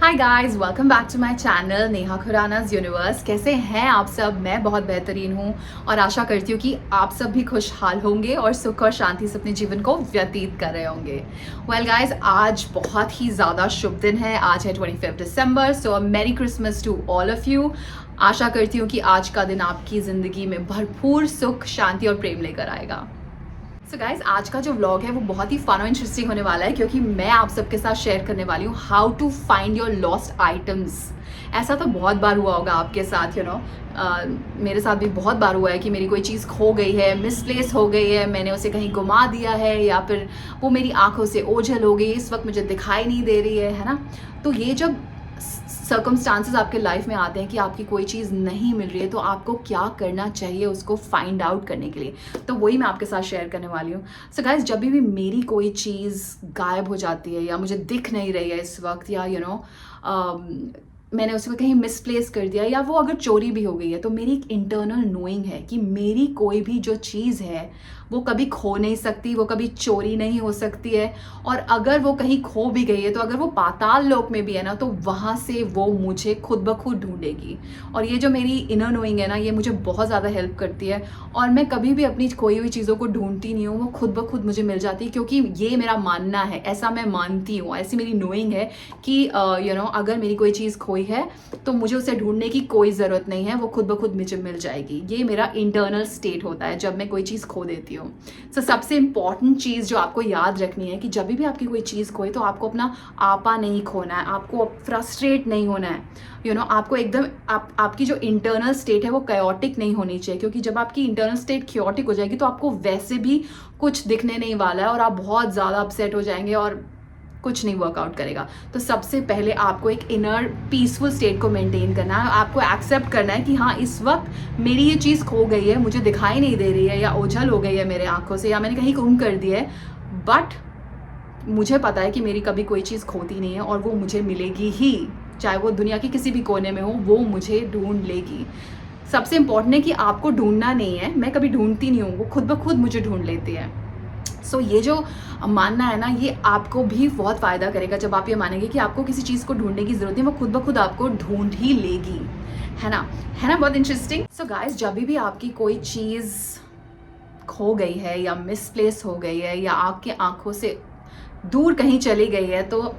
Hi guys, welcome back to my channel Neha Khurana's universe. कैसे हैं आप सब? मैं बहुत बेहतरीन हूँ और आशा करती हूँ कि आप सब भी खुशहाल होंगे और सुख और शांति से अपने जीवन को व्यतीत कर रहे होंगे। वेल गाइस, आज बहुत ही ज़्यादा शुभ दिन है। आज है 25 दिसंबर, so merry Christmas to all of you. आशा करती हूँ कि आज का दिन आपकी ज़िंदगी में भरपूर सुख, शांति और प्रेम लेकर आएगा। सो गाइज, आज का जो व्लॉग है वो बहुत ही फन और इंटरेस्टिंग होने वाला है, क्योंकि मैं आप सबके साथ शेयर करने वाली हूँ how to find your lost items. ऐसा तो बहुत बार हुआ होगा आपके साथ, मेरे साथ भी बहुत बार हुआ है कि मेरी कोई चीज़ खो गई है, मिसप्लेस हो गई है, मैंने उसे कहीं गुमा दिया है, या फिर वो मेरी आंखों से ओझल हो गई, इस वक्त मुझे दिखाई नहीं दे रही है ना। तो ये जब सर्कमस्टांसेस आपके लाइफ में आते हैं कि आपकी कोई चीज़ नहीं मिल रही है, तो आपको क्या करना चाहिए उसको फाइंड आउट करने के लिए, तो वही मैं आपके साथ शेयर करने वाली हूँ। सो गाइस, जब भी मेरी कोई चीज़ गायब हो जाती है या मुझे दिख नहीं रही है इस वक्त, या मैंने उसको कहीं मिसप्लेस कर दिया, या वो अगर चोरी भी हो गई है, तो मेरी एक इंटरनल नोइंग है कि मेरी कोई भी जो चीज़ है वो कभी खो नहीं सकती, वो कभी चोरी नहीं हो सकती है। और अगर वो कहीं खो भी गई है, तो अगर वो पाताल लोक में भी है ना, तो वहाँ से वो मुझे खुद ब खुद ढूंढेगी। और ये जो मेरी इनर नोइंग है ना, ये मुझे बहुत ज़्यादा हेल्प करती है। और मैं कभी भी अपनी खोई हुई चीज़ों को ढूंढती नहीं हूँ, वो खुद ब खुद मुझे मिल जाती है, क्योंकि ये मेरा मानना है, ऐसा मैं मानती हूँ, ऐसी मेरी नोइंग है कि अगर मेरी कोई चीज़ खोई है तो मुझे उसे ढूंढने की कोई ज़रूरत नहीं है, वो खुद ब खुद मुझे मिल जाएगी। ये मेरा इंटरनल स्टेट होता है जब मैं कोई चीज़ खो देती हूँ। सो सबसे इंपॉर्टेंट चीज़ जो आपको याद रखनी है कि जब भी आपकी कोई चीज़ खोए, तो आपको अपना आपा नहीं खोना है, आपको फ्रस्ट्रेट नहीं होना है। आपको एकदम आपकी जो इंटरनल स्टेट है वो कायोटिक नहीं होनी चाहिए, क्योंकि जब आपकी इंटरनल स्टेट कायोटिक हो जाएगी, तो आपको वैसे भी कुछ दिखने नहीं वाला है और आप बहुत ज़्यादा अपसेट हो जाएंगे और कुछ नहीं वर्कआउट करेगा। तो सबसे पहले आपको एक इनर पीसफुल स्टेट को मेंटेन करना है। आपको एक्सेप्ट करना है कि हाँ, इस वक्त मेरी ये चीज़ खो गई है, मुझे दिखाई नहीं दे रही है, या ओझल हो गई है मेरे आंखों से, या मैंने कहीं गुम कर दी है, बट मुझे पता है कि मेरी कभी कोई चीज़ खोती नहीं है और वो मुझे मिलेगी ही, चाहे वो दुनिया के किसी भी कोने में हो, वो मुझे ढूंढ लेगी। सबसे इंपॉर्टेंट है कि आपको ढूंढना नहीं है, मैं कभी ढूंढती नहीं हूँ, वो खुद ब खुद मुझे ढूंढ लेती है। सो ये जो मानना है ना, ये आपको भी बहुत फ़ायदा करेगा जब आप ये मानेंगे कि आपको किसी चीज़ को ढूंढने की ज़रूरत है, वो खुद ब खुद आपको ढूंढ ही लेगी, है ना बहुत इंटरेस्टिंग। सो गाइस, जब भी आपकी कोई चीज़ खो गई है या मिसप्लेस हो गई है या आपकी आंखों से दूर कहीं चली गई है, तो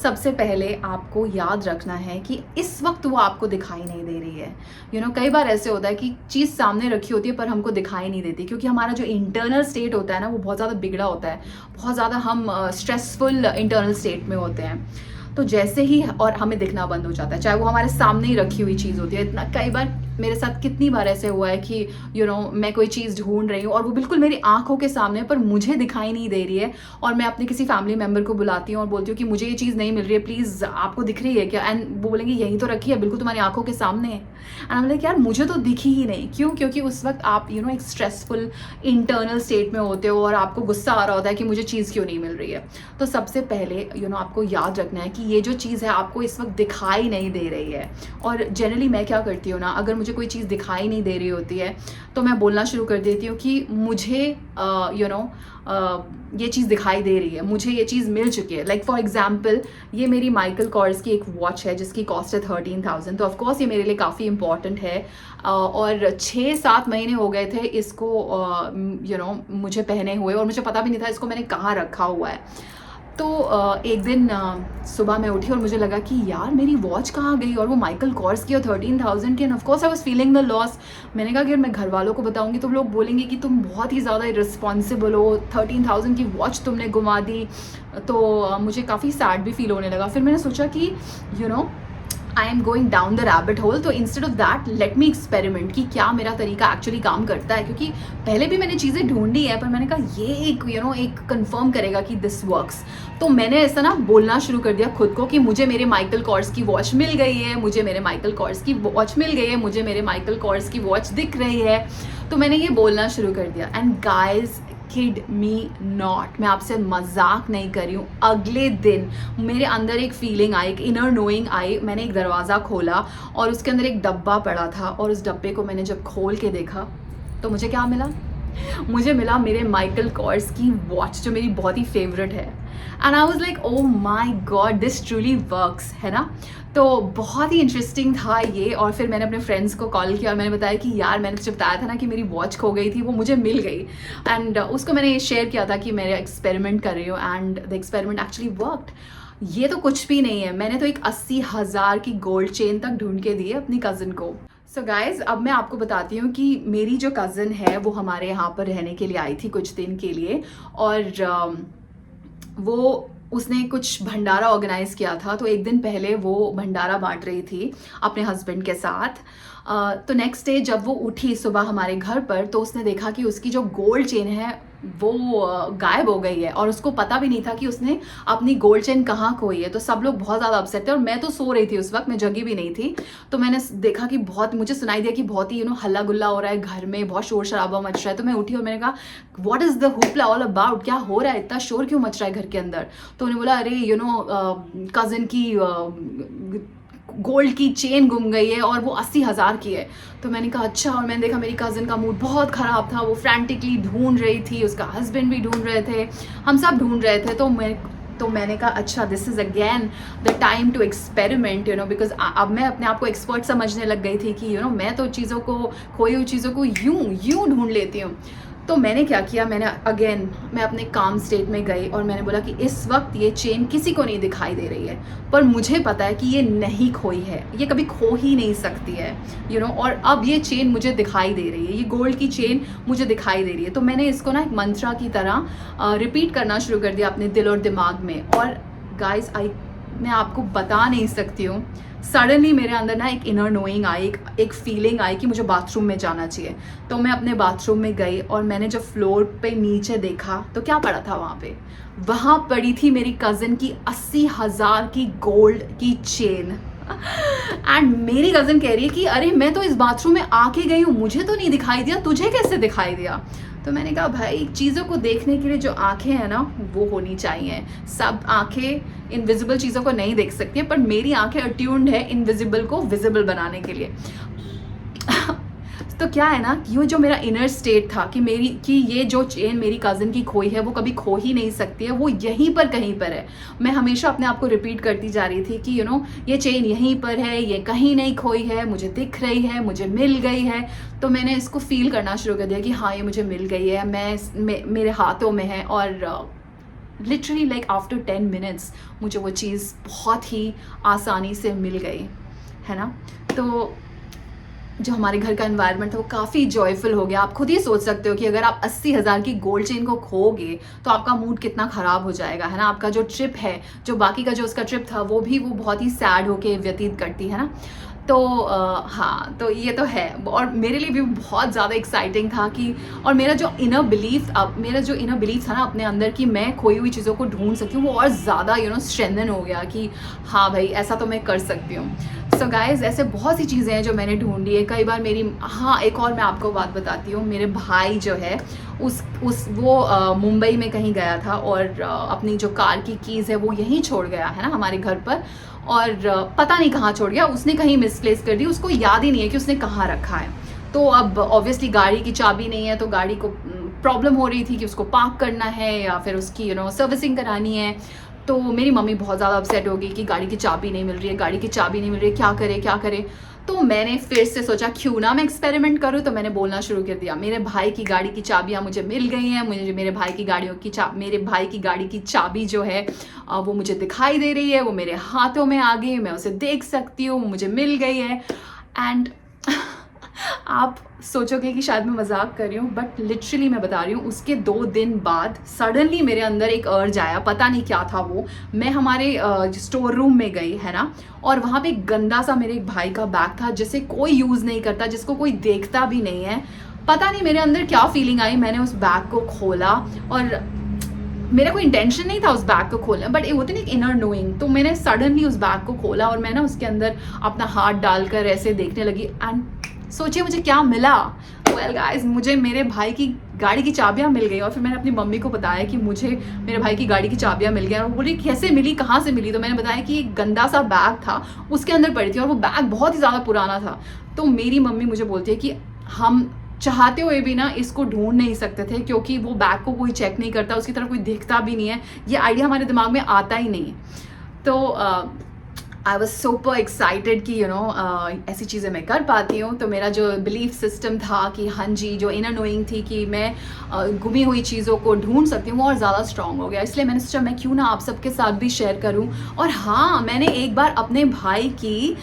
सबसे पहले आपको याद रखना है कि इस वक्त वो आपको दिखाई नहीं दे रही है। कई बार ऐसे होता है कि चीज़ सामने रखी होती है पर हमको दिखाई नहीं देती, क्योंकि हमारा जो इंटरनल स्टेट होता है ना, वो बहुत ज़्यादा बिगड़ा होता है, बहुत ज़्यादा हम स्ट्रेसफुल इंटरनल स्टेट में होते हैं। तो जैसे ही और हमें दिखना बंद हो जाता है, चाहे वो हमारे सामने ही रखी हुई चीज़ होती है। इतना कई बार मेरे साथ कितनी बार ऐसे हुआ है कि मैं कोई चीज़ ढूंढ रही हूँ और वो बिल्कुल मेरी आंखों के सामने, पर मुझे दिखाई नहीं दे रही है, और मैं अपने किसी फैमिली मेम्बर को बुलाती हूँ और बोलती हूँ कि मुझे ये चीज़ नहीं मिल रही है, प्लीज़ आपको दिख रही है क्या? एंड वो बोलेंगे यहीं तो रखी है, बिल्कुल तुम्हारी आंखों के सामने है। एंड आई एम लाइक, यार मुझे तो दिखी ही नहीं। क्यों? क्योंकि उस वक्त आप एक स्ट्रेसफुल इंटरनल स्टेट में होते हो और आपको गुस्सा आ रहा होता है कि मुझे चीज़ क्यों नहीं मिल रही है। तो सबसे पहले आपको याद रखना है कि ये जो चीज़ है आपको इस वक्त दिखाई नहीं दे रही है। और जनरली मैं क्या करती हूँ ना, अगर मुझे कोई चीज़ दिखाई नहीं दे रही होती है, तो मैं बोलना शुरू कर देती हूँ कि मुझे ये चीज़ दिखाई दे रही है, मुझे ये चीज़ मिल चुकी है। लाइक फॉर एग्जाम्पल, ये मेरी माइकल कॉर्स की एक वॉच है जिसकी कॉस्ट है 13,000। तो ऑफकोर्स ये मेरे लिए काफ़ी इंपॉर्टेंट है, और 6-7 महीने हो गए थे इसको मुझे पहने हुए, और मुझे पता भी नहीं था इसको मैंने कहाँ रखा हुआ है। तो एक दिन सुबह मैं उठी और मुझे लगा कि यार मेरी वॉच कहाँ गई, और वो माइकल कॉर्स की और 13,000 की। End of course I was feeling the loss. मैंने कहा कि अगर मैं घर वालों को बताऊंगी तो लोग बोलेंगे कि तुम बहुत ही ज़्यादा इररिस्पॉन्सिबल हो, 13,000 की वॉच तुमने घुमा दी। तो मुझे काफ़ी सैड भी फील होने लगा। फिर मैंने सोचा कि I am going down the rabbit hole, तो instead of that let me experiment कि क्या मेरा तरीका एक्चुअली काम करता है। क्योंकि पहले भी मैंने चीज़ें ढूंढी है, पर मैंने कहा ये एक कंफर्म करेगा कि दिस वर्क्स। तो मैंने ऐसा ना बोलना शुरू कर दिया खुद को कि मुझे मेरे माइकल कॉर्स की वॉच मिल गई है, मुझे मेरे माइकल कॉर्स की वॉच मिल गई है, मुझे मेरे माइकल कॉर्स की वॉच दिख रही है। तो मैंने ये बोलना शुरू कर दिया। And guys, kid me not, मैं आपसे मजाक नहीं कर रही हूँ, अगले दिन मेरे अंदर एक फीलिंग आई, एक इनर नोइंग आई। मैंने एक दरवाज़ा खोला और उसके अंदर एक डब्बा पड़ा था, और उस डब्बे को मैंने जब खोल के देखा तो मुझे क्या मिला? मुझे मिला मेरे माइकल कॉर्स की वॉच, जो मेरी बहुत ही फेवरेट है। And I was like oh my God, this truly works, है ना। तो बहुत ही इंटरेस्टिंग था ये। और फिर मैंने अपने फ्रेंड्स को कॉल किया और मैंने बताया कि यार मैंने तुझे बताया था ना कि मेरी वॉच खो गई थी, वो मुझे मिल गई। एंड उसको मैंने ये शेयर किया था कि मैं एक्सपेरिमेंट कर रही हूँ and the experiment actually worked. ये तो कुछ भी नहीं है, मैंने तो एक 80,000 की गोल्ड चेन तक ढूंढ के दी है अपनी कज़न को। सो गाइज, अब मैं आपको बताती हूँ कि मेरी जो कज़न है वो हमारे यहाँ पर रहने के लिए आई थी कुछ दिन के लिए। और वो उसने कुछ भंडारा ऑर्गेनाइज किया था, तो एक दिन पहले वो भंडारा बांट रही थी अपने हस्बैंड के साथ। तो नेक्स्ट डे जब वो उठी सुबह हमारे घर पर, तो उसने देखा कि उसकी जो गोल्ड चेन है वो गायब हो गई है और उसको पता भी नहीं था कि उसने अपनी गोल्ड चेन कहाँ खोई है। तो सब लोग बहुत ज़्यादा अपसेट थे और मैं तो सो रही थी उस वक्त, मैं जगी भी नहीं थी। तो मैंने देखा कि बहुत, मुझे सुनाई दिया कि बहुत ही हल्ला गुल्ला हो रहा है घर में, बहुत शोर शराबा मच रहा है। तो मैं उठी और मैंने कहा what is the hoopla all about, क्या हो रहा है, इतना शोर क्यों मच रहा है घर के अंदर। तो उन्होंने बोला अरे कज़न की गोल्ड की चेन गुम गई है और वो 80,000 की है। तो मैंने कहा अच्छा। और मैंने देखा मेरी कज़न का मूड बहुत ख़राब था, वो फ्रैंटिकली ढूंढ रही थी, उसका हस्बैंड भी ढूंढ रहे थे, हम सब ढूंढ रहे थे। तो मैंने कहा अच्छा, this is again the time to experiment, because अब मैं अपने आप को एक्सपर्ट समझने लग गई थी कि मैं तो चीज़ों को, खोई हुई चीज़ों को यूं ढूंढ लेती हूँ। तो मैंने क्या किया, मैं अपने काम स्टेट में गई और मैंने बोला कि इस वक्त ये चेन किसी को नहीं दिखाई दे रही है, पर मुझे पता है कि ये नहीं खोई है, ये कभी खो ही नहीं सकती है, और अब ये चेन मुझे दिखाई दे रही है, ये गोल्ड की चेन मुझे दिखाई दे रही है। तो मैंने इसको ना एक मंत्रा की तरह रिपीट करना शुरू कर दिया अपने दिल और दिमाग में। और गाइस, मैं आपको बता नहीं सकती हूँ, सडनली मेरे अंदर ना एक इनर नोइंग आई, एक फीलिंग आई कि मुझे बाथरूम में जाना चाहिए। तो मैं अपने बाथरूम में गई और मैंने जब फ्लोर पे नीचे देखा तो क्या पड़ा था वहाँ पड़ी थी मेरी कज़न की 80,000 की गोल्ड की चेन। एंड मेरी कज़न कह रही है कि अरे मैं तो इस बाथरूम में आके गई हूँ, मुझे तो नहीं दिखाई दिया, तुझे कैसे दिखाई दिया। तो मैंने कहा भाई, चीज़ों को देखने के लिए जो आंखें हैं ना वो होनी चाहिए। सब आंखें इनविजिबल चीज़ों को नहीं देख सकती हैं, पर मेरी आंखें अट्यून्ड है इनविजिबल को विजिबल बनाने के लिए। तो क्या है ना, ये जो मेरा इनर स्टेट था कि ये जो चेन मेरी कज़न की खोई है वो कभी खो ही नहीं सकती है, वो यहीं पर कहीं पर है। मैं हमेशा अपने आप को रिपीट करती जा रही थी कि ये चेन यहीं पर है, ये कहीं नहीं खोई है, मुझे दिख रही है, मुझे मिल गई है। तो मैंने इसको फील करना शुरू कर दिया कि हाँ, ये मुझे मिल गई है, मेरे हाथों में है। और लिटरली लाइक आफ्टर 10 मिनट्स मुझे वो चीज़ बहुत ही आसानी से मिल गई, है ना। तो जो हमारे घर का एनवायरनमेंट था वो काफ़ी जॉयफुल हो गया। आप खुद ही सोच सकते हो कि अगर आप 80,000 की गोल्ड चेन को खोगे तो आपका मूड कितना ख़राब हो जाएगा, है ना। आपका जो ट्रिप है, जो बाकी का जो उसका ट्रिप था, वो बहुत ही सैड होके व्यतीत करती है ना। तो हाँ, तो ये तो है। और मेरे लिए भी बहुत ज़्यादा एक्साइटिंग था कि, और मेरा जो इनर बिलीफ था ना अपने अंदर कि मैं खोई हुई चीज़ों को ढूंढ सकती हूँ, वो और ज़्यादा स्ट्रेंथन हो गया कि हाँ भाई, ऐसा तो मैं कर सकती हूँ। सो गाइज, ऐसे बहुत सी चीज़ें हैं जो मैंने ढूंढी है कई बार। एक और मैं आपको बात बताती हूँ। मेरे भाई जो है वो मुंबई में कहीं गया था और अपनी जो कार की कीज़ है वो यहीं छोड़ गया, है ना, हमारे घर पर। और पता नहीं कहाँ छोड़ गया, उसने कहीं मिसप्लेस कर दी, उसको याद ही नहीं है कि उसने कहाँ रखा है। तो अब ऑब्वियसली गाड़ी की चाबी नहीं है, तो गाड़ी को प्रॉब्लम हो रही थी कि उसको पार्क करना है या फिर उसकी सर्विसिंग करानी है। तो मेरी मम्मी बहुत ज़्यादा अपसेट हो गई कि गाड़ी की चाबी नहीं मिल रही है, क्या करे। तो मैंने फिर से सोचा क्यों ना मैं एक्सपेरिमेंट करूँ। तो मैंने बोलना शुरू कर दिया, मेरे भाई की गाड़ी की चाबियाँ मुझे मिल गई हैं, मेरे भाई की गाड़ी की चाबी जो है वो मुझे दिखाई दे रही है, वो मेरे हाथों में आ गई, मैं उसे देख सकती हूँ, मुझे मिल गई है। एंड आप सोचोगे कि शायद मैं मजाक कर रही हूँ, बट लिटरली मैं बता रही हूँ, उसके 2 दिन बाद सडनली मेरे अंदर एक अर्ज आया, पता नहीं क्या था वो। मैं हमारे स्टोर रूम में गई, है ना, और वहाँ पे एक गंदा सा मेरे एक भाई का बैग था जिसे कोई यूज़ नहीं करता, जिसको कोई देखता भी नहीं है। पता नहीं मेरे अंदर क्या फीलिंग आई, मैंने उस बैग को खोला और मेरा कोई इंटेंशन नहीं था उस बैग को खोलना, बट ये होती ना एक इनर नोइंग। तो मैंने सडनली उस बैग को खोला और मैं ना उसके अंदर अपना हाथ डालकर ऐसे देखने लगी। एंड सोचिए मुझे क्या मिला। वेल गाइस, मुझे मेरे भाई की गाड़ी की चाबियां मिल गई। और फिर मैंने अपनी मम्मी को बताया कि मुझे मेरे भाई की गाड़ी की चाबियां मिल गई। और वो बोली कैसे मिली, कहाँ से मिली। तो मैंने बताया कि एक गंदा सा बैग था, उसके अंदर पड़ी थी, और वो बैग बहुत ही ज़्यादा पुराना था। तो मेरी मम्मी मुझे बोलती है कि हम चाहते हुए भी ना इसको ढूंढ नहीं सकते थे, क्योंकि वो बैग को कोई चेक नहीं करता, उसकी तरफ कोई देखता भी नहीं है, ये आइडिया हमारे दिमाग में आता ही नहीं है। तो आई वॉज सुपर एक्साइटेड कि ऐसी चीज़ें मैं कर पाती हूँ। तो मेरा जो बिलीफ सिस्टम था कि हाँ जी, जो इनर नोइंग थी कि मैं गुमी हुई चीज़ों को ढूंढ सकती हूँ, वो और ज़्यादा स्ट्रांग हो गया। इसलिए मैंने सोचा मैं क्यों ना आप सबके साथ भी शेयर करूँ। और हाँ, मैंने एक बार अपने भाई की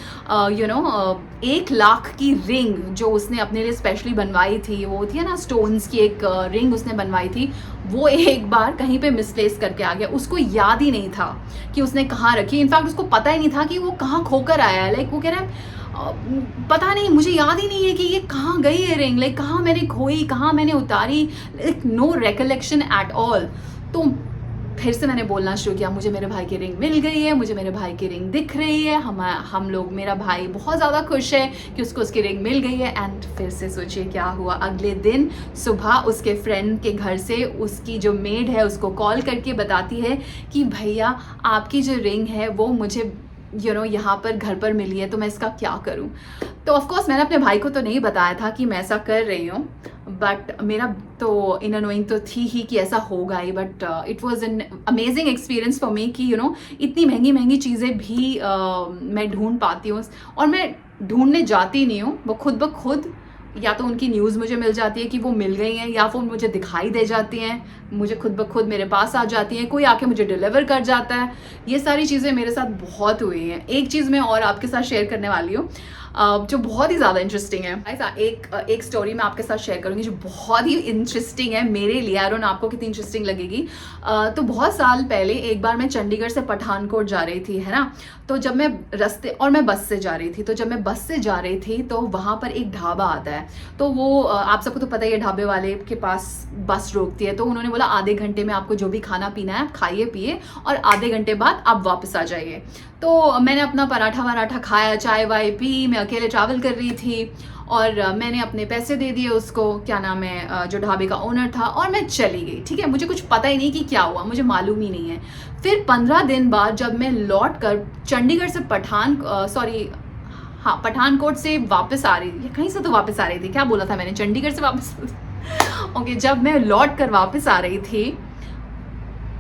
1 लाख की रिंग जो उसने अपने लिए स्पेशली बनवाई थी, वो होती है ना स्टोन्स की एक रिंग उसने बनवाई थी, वो एक बार कहीं पे मिसप्लेस करके आ गया। उसको याद ही नहीं था कि उसने कहाँ रखी। इनफैक्ट उसको पता ही नहीं था कि वो कहाँ खोकर आया है। लाइक वो कह रहा है पता नहीं, मुझे याद ही नहीं है कि ये कहाँ गई है रिंग, लाइक कहाँ मैंने खोई, कहाँ मैंने उतारी, like no recollection at all. तो फिर से मैंने बोलना शुरू किया, मुझे मेरे भाई की रिंग मिल गई है, मुझे मेरे भाई की रिंग दिख रही है, हम लोग, मेरा भाई बहुत ज़्यादा खुश है कि उसको उसकी रिंग मिल गई है। एंड फिर से सोचिए क्या हुआ, अगले दिन सुबह उसके फ्रेंड के घर से उसकी जो मेड है उसको कॉल करके बताती है कि भैया आपकी जो रिंग है वो मुझे यहाँ पर घर पर मिली है, तो मैं इसका क्या करूँ। तो ऑफकोर्स मैंने अपने भाई को तो नहीं बताया था कि मैं ऐसा कर रही हूँ, बट मेरा तो इनर नोइंग तो थी ही कि ऐसा होगा ही। But it was an amazing experience for me कि इतनी महंगी महंगी चीज़ें भी मैं ढूंढ पाती हूँ। और मैं ढूंढने जाती नहीं हूँ, वो खुद ब खुद या तो उनकी न्यूज़ मुझे मिल जाती है कि वो मिल गई हैं, या फिर मुझे दिखाई दे जाती हैं, मुझे खुद ब खुद मेरे पास आ जाती हैं, कोई आके मुझे डिलीवर कर जाता है। ये सारी चीज़ें मेरे साथ बहुत हुई हैं। एक चीज़ मैं और आपके साथ शेयर करने वाली हूँ जो बहुत ही ज़्यादा इंटरेस्टिंग है। ऐसा एक स्टोरी मैं आपके साथ शेयर करूँगी जो बहुत ही इंटरेस्टिंग है मेरे लिए। आई डोंट नो आपको कितनी इंटरेस्टिंग लगेगी। तो बहुत साल पहले एक बार मैं चंडीगढ़ से पठानकोट जा रही थी, है ना। तो जब मैं मैं बस से जा रही थी, तो जब मैं बस से जा रही थी तो वहाँ पर एक ढाबा आता है। तो वो आप सबको तो पता ही है, ढाबे वाले के पास बस रोकती है। तो उन्होंने बोला आधे घंटे में आपको जो भी खाना पीना है आप खाइए पिए, और आधे घंटे बाद आप वापस आ जाइए। तो मैंने अपना पराठा वराठा खाया, चाय वाय पी, मैं अकेले ट्रैवल कर रही थी, और मैंने अपने पैसे दे दिए उसको, क्या नाम है, जो ढाबे का ओनर था, और मैं चली गई। ठीक है, मुझे कुछ पता ही नहीं कि क्या हुआ, मुझे मालूम ही नहीं है। फिर 15 दिन बाद जब मैं लौट कर चंडीगढ़ से पठानकोट से वापस आ रही थी, कहीं से तो वापस आ रही थी, क्या बोला था मैंने, चंडीगढ़ से वापस ओके जब मैं लौट कर वापस आ रही थी,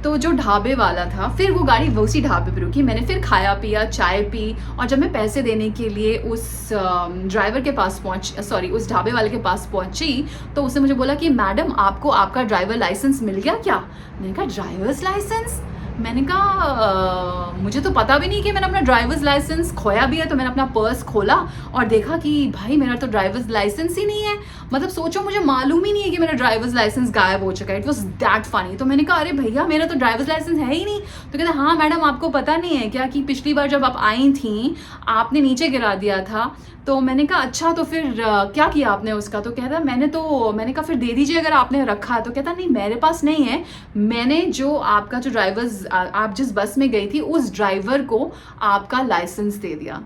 तो जो ढाबे वाला था, फिर वो गाड़ी उसी ढाबे पे रुकी, मैंने फिर खाया पिया, चाय पी, और जब मैं पैसे देने के लिए उस ड्राइवर के पास उस ढाबे वाले के पास पहुंची, तो उसने मुझे बोला कि मैडम आपको आपका ड्राइवर लाइसेंस मिल गया क्या। मैंने कहा ड्राइवर्स लाइसेंस, मैंने कहा मुझे तो पता भी नहीं कि मैंने अपना ड्राइवर्स लाइसेंस खोया भी है। तो मैंने अपना पर्स खोला और देखा कि भाई मेरा तो ड्राइवर्स लाइसेंस ही नहीं है। मतलब सोचो, मुझे मालूम ही नहीं है कि मेरा ड्राइवर्स लाइसेंस गायब हो चुका है। It was that funny. तो मैंने कहा अरे भैया मेरा तो ड्राइवर्स लाइसेंस है ही नहीं। तो कहते हाँ मैडम आपको पता नहीं है क्या कि पिछली बार जब आप आई थी आपने नीचे गिरा दिया था। तो मैंने कहा अच्छा तो फिर क्या किया आपने उसका। तो कहता मैंने कहा फिर दे दीजिए अगर आपने रखा है। तो कहता नहीं मेरे पास नहीं है, मैंने जो आपका जो ड्राइवर्स आप जिस बस में गई थी उस ड्राइवर को आपका लाइसेंस दे दिया।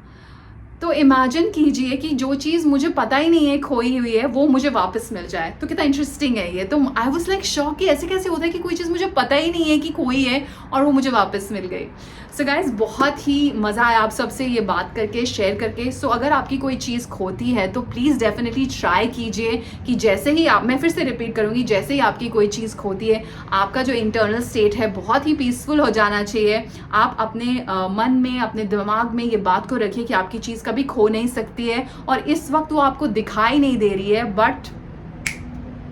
तो इमेजिन कीजिए कि जो चीज़ मुझे पता ही नहीं है खोई हुई है वो मुझे वापस मिल जाए। तो कितना इंटरेस्टिंग है ये। तो आई वाज लाइक शॉक कि ऐसे कैसे होता है कि कोई चीज़ मुझे पता ही नहीं है कि खोई है और वो मुझे वापस मिल गई। सो गाइज बहुत ही मज़ा आया आप सबसे ये बात करके, शेयर करके। सो अगर आपकी कोई चीज़ खोती है तो प्लीज़ डेफिनेटली ट्राई कीजिए कि जैसे ही मैं फिर से रिपीट करूँगी, जैसे ही आपकी कोई चीज़ खोती है आपका जो इंटरनल स्टेट है बहुत ही पीसफुल हो जाना चाहिए। आप अपने मन में, अपने दिमाग में ये बात को रखिए कि आपकी चीज़ कभी खो नहीं सकती है, और इस वक्त वो आपको दिखाई नहीं दे रही है, बट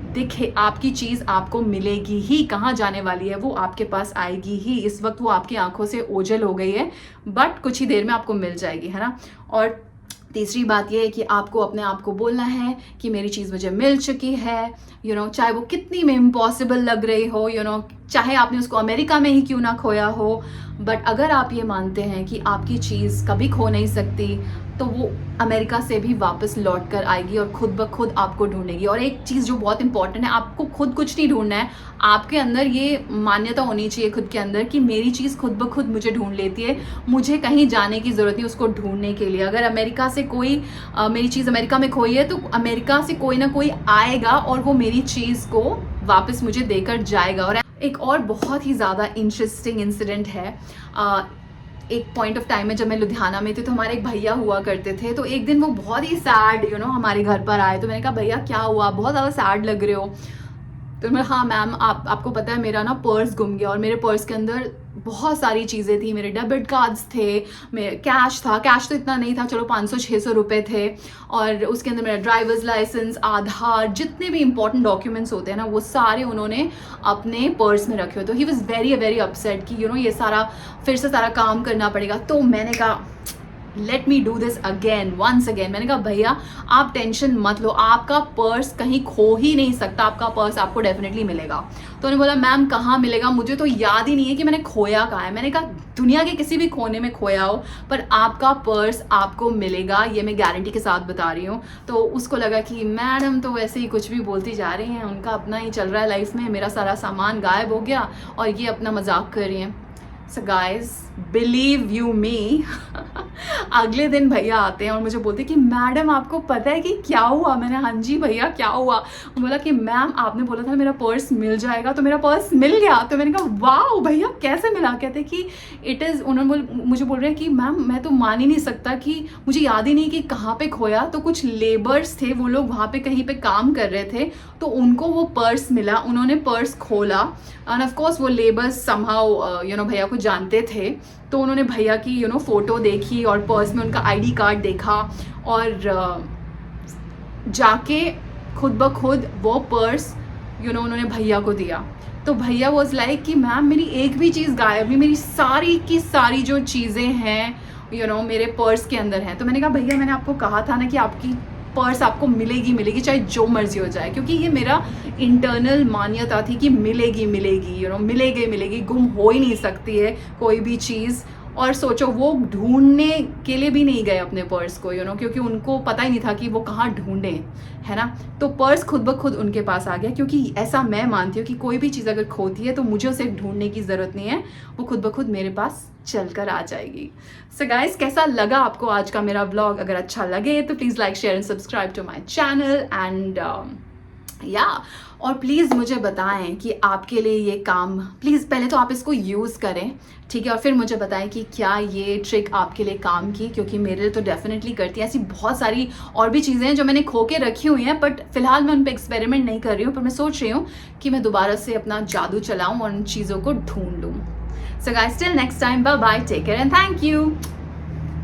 दिखे आपकी चीज़ आपको मिलेगी ही। कहाँ जाने वाली है वो आपके पास आएगी ही। इस वक्त वो आपकी आंखों से ओझल हो गई है, बट कुछ ही देर में आपको मिल जाएगी, है ना। और तीसरी बात ये है कि आपको अपने आप को बोलना है कि मेरी चीज़ मुझे मिल चुकी है, चाहे वो कितनी में इम्पॉसिबल लग रही हो, चाहे आपने उसको अमेरिका में ही क्यों ना खोया हो, बट अगर आप ये मानते हैं कि आपकी चीज़ कभी खो नहीं सकती तो वो अमेरिका से भी वापस लौट कर आएगी और खुद ब खुद आपको ढूंढेगी। और एक चीज़ जो बहुत इंपॉर्टेंट है, आपको खुद कुछ नहीं ढूंढना है, आपके अंदर ये मान्यता होनी चाहिए खुद के अंदर कि मेरी चीज़ खुद ब खुद मुझे ढूंढ लेती है, मुझे कहीं जाने की ज़रूरत नहीं उसको ढूंढने के लिए। अगर अमेरिका से कोई मेरी चीज़ अमेरिका में खोई है तो अमेरिका से कोई ना कोई आएगा और वो मेरी चीज़ को वापस मुझे देकर जाएगा। और एक और बहुत ही ज़्यादा इंटरेस्टिंग इंसिडेंट है। एक पॉइंट ऑफ टाइम में जब मैं लुधियाना में थी तो हमारे एक भैया हुआ करते थे, तो एक दिन वो बहुत ही सैड हमारे घर पर आए। तो मैंने कहा भैया क्या हुआ, बहुत ज़्यादा सैड लग रहे हो। तो मैं, हाँ मैम आपको पता है मेरा ना पर्स गुम गया, और मेरे पर्स के अंदर बहुत सारी चीज़ें थी, मेरे डेबिट कार्ड्स थे, मेरे कैश था, कैश तो इतना नहीं था, चलो 500-600 रुपये थे, और उसके अंदर मेरा ड्राइवर्स लाइसेंस, आधार, जितने भी इंपॉर्टेंट डॉक्यूमेंट्स होते हैं ना वो सारे उन्होंने अपने पर्स में रखे हुए। तो he was very very upset कि ये सारा फिर से सारा काम करना पड़ेगा। तो मैंने कहा let me do this again, once again. मैंने कहा भैया आप टेंशन मत लो, आपका पर्स कहीं खो ही नहीं सकता, आपका पर्स आपको डेफिनेटली मिलेगा। तो उन्होंने बोला मैम कहाँ मिलेगा, मुझे तो याद ही नहीं है कि मैंने खोया कहाँ है। मैंने कहा दुनिया के किसी भी कोने में खोया हो पर आपका पर्स आपको मिलेगा, ये मैं गारंटी के साथ बता रही हूँ। तो उसको लगा कि मैडम तो वैसे ही कुछ भी बोलती जा रही हैं, उनका अपना ही चल रहा है लाइफ में, मेरा सारा सामान गायब हो गया और ये अपना मजाक कर रही हैं। सो गाइज बिलीव यू मी अगले दिन भैया आते हैं और मुझे बोलते हैं कि मैडम आपको पता है कि क्या हुआ। मैंने हाँ जी भैया क्या हुआ। बोला कि मैम आपने बोला था मेरा पर्स मिल जाएगा, तो मेरा पर्स मिल गया। तो मैंने कहा वाह भैया कैसे मिला। कहते कि इट इज़, उन्होंने मुझे बोल रहे हैं कि मैम मैं तो मान ही नहीं सकता कि मुझे याद ही नहीं कि कहाँ पे खोया। तो कुछ लेबर्स थे, वो लोग वहाँ पे कहीं पे काम कर रहे थे, तो उनको वो पर्स मिला, उन्होंने पर्स खोला एंड ऑफ कोर्स वो लेबर्स समहाउ भैया को जानते थे। तो उन्होंने भैया की फ़ोटो देखी और पर्स में उनका आईडी कार्ड देखा और जाके खुद ब खुद वो पर्स उन्होंने भैया को दिया। तो भैया वॉज लाइक कि मैम मेरी एक भी चीज़ गायब नहीं, मेरी सारी की सारी जो चीज़ें हैं मेरे पर्स के अंदर हैं। तो मैंने कहा भैया मैंने आपको कहा था ना कि आपकी पर्स आपको मिलेगी चाहे जो मर्जी हो जाए, क्योंकि ये मेरा इंटरनल मान्यता थी कि मिलेगी मिलेगी, गुम हो ही नहीं सकती है कोई भी चीज़। और सोचो वो ढूंढने के लिए भी नहीं गए अपने पर्स को क्योंकि उनको पता ही नहीं था कि वो कहाँ ढूंढे, है ना। तो पर्स खुद ब खुद उनके पास आ गया, क्योंकि ऐसा मैं मानती हूँ कि कोई भी चीज़ अगर खोती है तो मुझे उसे ढूंढने की ज़रूरत नहीं है, वो खुद ब खुद मेरे पास चल कर आ जाएगी। सो गाइस कैसा लगा आपको आज का मेरा व्लॉग? अगर अच्छा लगे तो please like share and subscribe to my channel and और प्लीज़ मुझे बताएं कि आपके लिए ये काम, प्लीज़ पहले तो आप इसको यूज़ करें, ठीक है, और फिर मुझे बताएं कि क्या ये ट्रिक आपके लिए काम की, क्योंकि मेरे लिए तो डेफिनेटली करती है। ऐसी बहुत सारी और भी चीज़ें हैं जो मैंने खो के रखी हुई हैं, बट फिलहाल मैं उन पर एक्सपेरिमेंट नहीं कर रही हूँ, पर मैं सोच रही हूँ कि मैं दोबारा से अपना जादू चलाऊँ और उन चीज़ों को ढूंढ लूँ। So guys till next time, bye bye, take care and thank you.